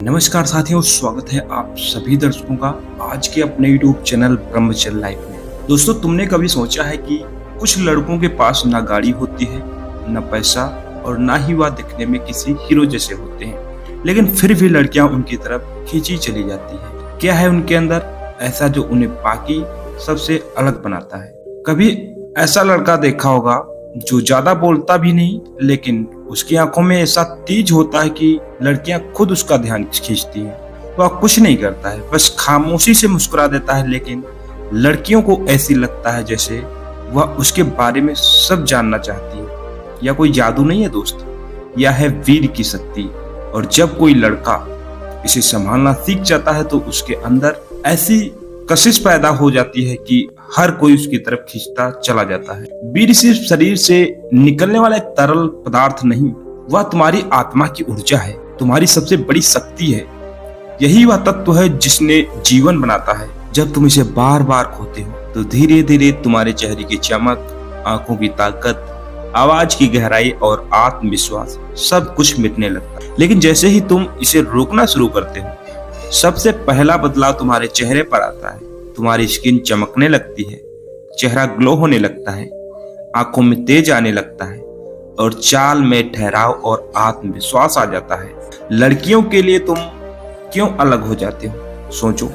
नमस्कार साथियों, स्वागत है आप सभी दर्शकों का आज के अपने YouTube चैनल ब्रह्मचर्य लाइफ में। दोस्तों, तुमने कभी सोचा है कि कुछ लड़कों के पास ना गाड़ी होती है, ना पैसा और ना ही वह दिखने में किसी हीरो जैसे होते हैं, लेकिन फिर भी लड़कियां उनकी तरफ खींची चली जाती है। क्या है उनके अंदर ऐसा जो उन्हें बाकी सबसे अलग बनाता है? कभी ऐसा लड़का देखा होगा जो ज्यादा बोलता भी नहीं, लेकिन उसकी आंखों में ऐसा तेज होता है कि लड़कियां खुद उसका ध्यान खींचती हैं। वह कुछ नहीं करता है, बस खामोशी से मुस्कुरा देता है, लेकिन लड़कियों को ऐसी लगता है जैसे वह उसके बारे में सब जानना चाहती है। यह कोई जादू नहीं है दोस्त, यह है वीर की शक्ति। और जब कोई लड़का इसे संभालना सीख जाता है तो उसके अंदर ऐसी कशिश पैदा हो जाती है कि हर कोई उसकी तरफ खींचता चला जाता है। वीर सिर्फ शरीर से निकलने वाला एक तरल पदार्थ नहीं, वह तुम्हारी आत्मा की ऊर्जा है, तुम्हारी सबसे बड़ी शक्ति है। यही वह तत्व है जिसने जीवन बनाता है। जब तुम इसे बार बार खोते हो तो धीरे धीरे तुम्हारे चेहरे की चमक, आंखों की ताकत, आवाज की गहराई और आत्मविश्वास सब कुछ मिटने लगता है। लेकिन जैसे ही तुम इसे रोकना शुरू करते हो, सबसे पहला बदलाव तुम्हारे चेहरे पर आता है। तुम्हारी स्किन चमकने लगती है, चेहरा ग्लो होने लगता है, आंखों में तेज आने लगता है और चाल में ठहराव और आत्मविश्वास आ जाता है। लड़कियों के लिए तुम क्यों अलग हो जाते हो? सोचो,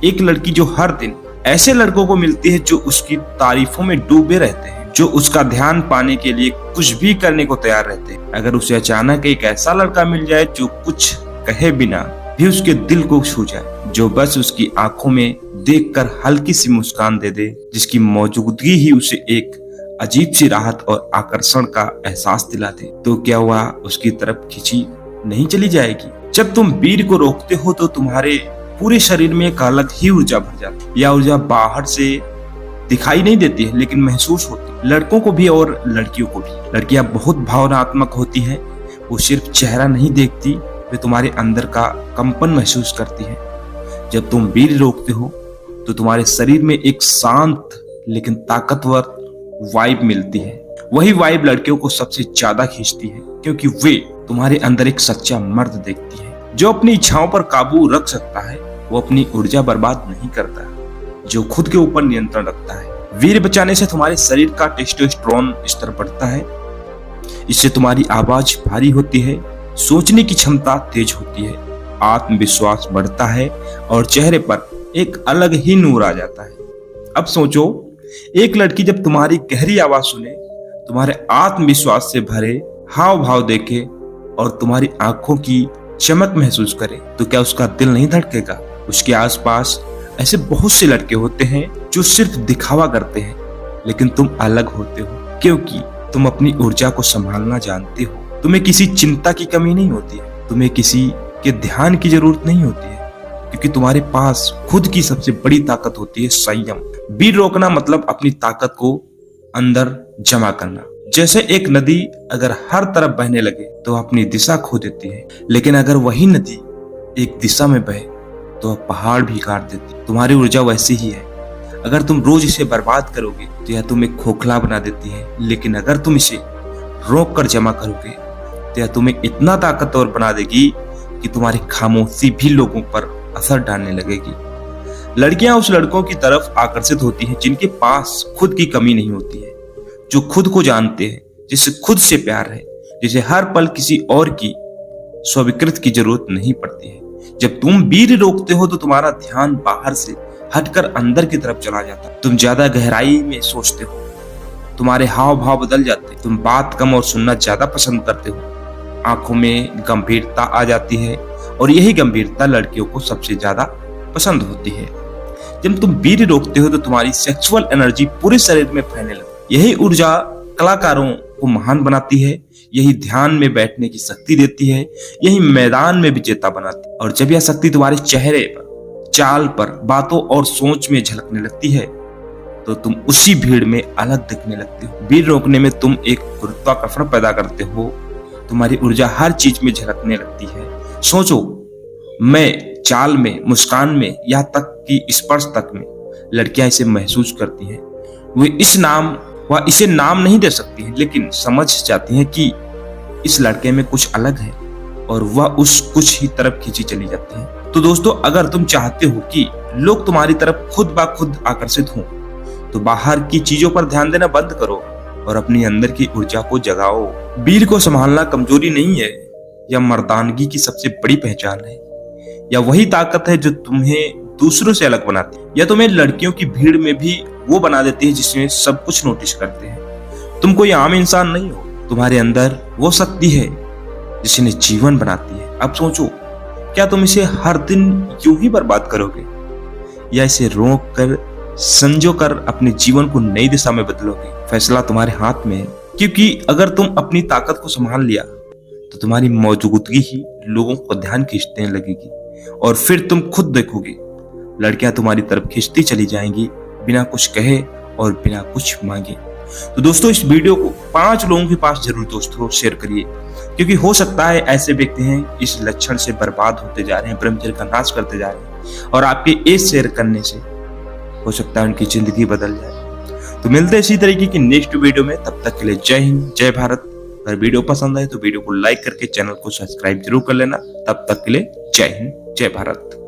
एक लड़की जो हर दिन ऐसे लड़कों को मिलती है जो उसकी तारीफों में डूबे रहते हैं, जो उसका ध्यान पाने के लिए कुछ भी करने को तैयार रहते हैं। अगर उसे अचानक एक ऐसा लड़का मिल जाए जो कुछ कहे बिना भी उसके दिल को छू जाए, जो बस उसकी आंखों में देखकर हल्की सी मुस्कान दे दे, जिसकी मौजूदगी ही उसे एक अजीब सी राहत और आकर्षण का एहसास दिला दे, तो क्या वह उसकी तरफ खींची नहीं चली जाएगी? जब तुम वीर को रोकते हो तो तुम्हारे पूरे शरीर में एक अलग ही ऊर्जा भर जाती है। यह ऊर्जा बाहर से दिखाई नहीं देती है, लेकिन महसूस होती है, लड़कों को भी और लड़कियों को भी। लड़कियां बहुत भावनात्मक होती हैं, वो सिर्फ चेहरा नहीं देखती, वे तुम्हारे अंदर का कंपन महसूस करती है। जब तुम वीर रोकते हो तो तुम्हारे शरीर में एक शांत लेकिन ताकतवर वाइब मिलती है। वही वाइब लड़कियों को सबसे ज्यादा खींचती है, क्योंकि वे तुम्हारे अंदर एक सच्चा मर्द देखती है जो अपनी इच्छाओं पर काबू रख सकता है। वो अपनी ऊर्जा बर्बाद नहीं करता, जो खुद के ऊपर नियंत्रण रखता है। वीर बचाने से तुम्हारे शरीर का टेस्टोस्टेरोन स्तर बढ़ता है, इससे तुम्हारी आवाज भारी होती है, सोचने की क्षमता तेज होती है, आत्मविश्वास बढ़ता है और चेहरे पर एक अलग ही नूर आ जाता है। अब सोचो, एक लड़की जब तुम्हारी गहरी आवाज सुने, तुम्हारे आत्मविश्वास से भरे हाव भाव देखे और तुम्हारी आंखों की चमक महसूस करे, तो क्या उसका दिल नहीं धड़केगा? उसके आसपास ऐसे बहुत से लड़के होते हैं जो सिर्फ दिखावा करते हैं, लेकिन तुम अलग होते हो क्योंकि तुम अपनी ऊर्जा को संभालना जानते हो। तुम्हें किसी चिंता की कमी नहीं होती है, तुम्हें किसी के ध्यान की जरूरत नहीं होती है, क्योंकि तुम्हारे पास खुद की सबसे बड़ी ताकत होती है, संयम। वीर रोकना मतलब अपनी ताकत को अंदर जमा करना। जैसे एक नदी अगर हर तरफ बहने लगे तो अपनी दिशा खो देती है, लेकिन अगर वही नदी एक दिशा में बहे तो पहाड़ भी काट देती है। तुम्हारी ऊर्जा वैसी ही है, अगर तुम रोज इसे बर्बाद करोगे तो यह तुम्हें खोखला बना देती है, लेकिन अगर तुम इसे रोक कर जमा करोगे तो यह तुम्हें इतना ताकतवर बना देगी कि तुम्हारी खामोशी भी लोगों पर असर डालने लगेगी। लड़कियां उस लड़कों की तरफ आकर्षित होती हैं जिनके पास खुद की कमी नहीं होती है, जो खुद को जानते हैं, जिसे खुद से प्यार है, जिसे हर पल किसी और की स्वीकृति की जरूरत नहीं पड़ती है। जब तुम वीर रोकते हो तो तुम्हारा ध्यान बाहर से हटकर अंदर की तरफ चला जाता है। तुम ज्यादा गहराई में सोचते हो, तुम्हारे हाव भाव बदल जाते हैं, तुम बात कम और सुनना ज्यादा पसंद करते हो, आंखों में गंभीरता आ जाती है और यही गंभीरता लड़कियों को सबसे ज्यादा पसंद होती है। जब तुम वीर रोकते हो तो तुम्हारी सेक्सुअल एनर्जी पूरे शरीर में फैलने लगती है। यही ऊर्जा कलाकारों को महान बनाती है, यही ध्यान में बैठने की शक्ति देती है, यही मैदान में विजेता बनाती है। और जब यह शक्ति तुम्हारे चेहरे पर, चाल पर, बातों और सोच में झलकने लगती है तो तुम उसी भीड़ में अलग दिखने लगते हो। वीर रोकने में तुम एक गुरुत्वाकर्षण पैदा करते हो, तुम्हारी ऊर्जा हर चीज में झलकने लगती है। सोचो, मैं चाल में, मुस्कान में, यहाँ तक कि स्पर्श तक में लड़कियां इसे महसूस करती हैं। वह इसे नाम नहीं दे सकती हैं, लेकिन समझ जाती हैं कि इस लड़के में कुछ अलग है और वह उस कुछ ही तरफ खींची चली जाती है। तो दोस्तों, अगर तुम चाहते हो कि लोग तुम्हारी तरफ खुद ब खुद आकर्षित हों, तो बाहर की चीजों पर ध्यान देना बंद करो और अपनी अंदर की ऊर्जा को जगाओ। वीर को संभालना कमजोरी नहीं है, यह मर्दानगी की सबसे बड़ी पहचान है। यह वही ताकत है जो तुम्हें दूसरों से अलग बनाती है, या तुम्हें लड़कियों की भीड़ में भी वो बना देती है जिसमें सब कुछ नोटिस करते हैं। तुम कोई आम इंसान नहीं हो, तुम्हारे अंदर वो शक्ति है जिसने जीवन बनाती है। अब सोचो, क्या तुम इसे हर दिन यूं ही बर्बाद करोगे, या इसे रोक कर संजो कर अपने जीवन को नई दिशा में बदलोगे? फैसला तुम्हारे हाथ में है, क्योंकि अगर तुम अपनी ताकत को संभाल लिया तो तुम्हारी मौजूदगी ही लोगों को ध्यान खींचने लगेगी, और फिर तुम खुद देखोगे लड़कियां तुम्हारी तरफ खींचती चली जाएंगी, बिना कुछ कहे और बिना कुछ मांगे। तो दोस्तों, इस वीडियो को 5 लोगों के पास जरूर दोस्तों शेयर करिए, क्योंकि हो सकता है ऐसे व्यक्ति हैं इस लक्षण से बर्बाद होते जा रहे हैं, ब्रह्मचर्य का नाश करते जा रहे हैं, और आपके इस शेयर करने से हो सकता है उनकी जिंदगी बदल जाए। तो मिलते हैं इसी तरीके की नेक्स्ट वीडियो में। तब तक के लिए जय हिंद, जय भारत। अगर वीडियो पसंद आए तो वीडियो को लाइक करके चैनल को सब्सक्राइब जरूर कर लेना। तब तक के लिए जय हिंद, जय भारत।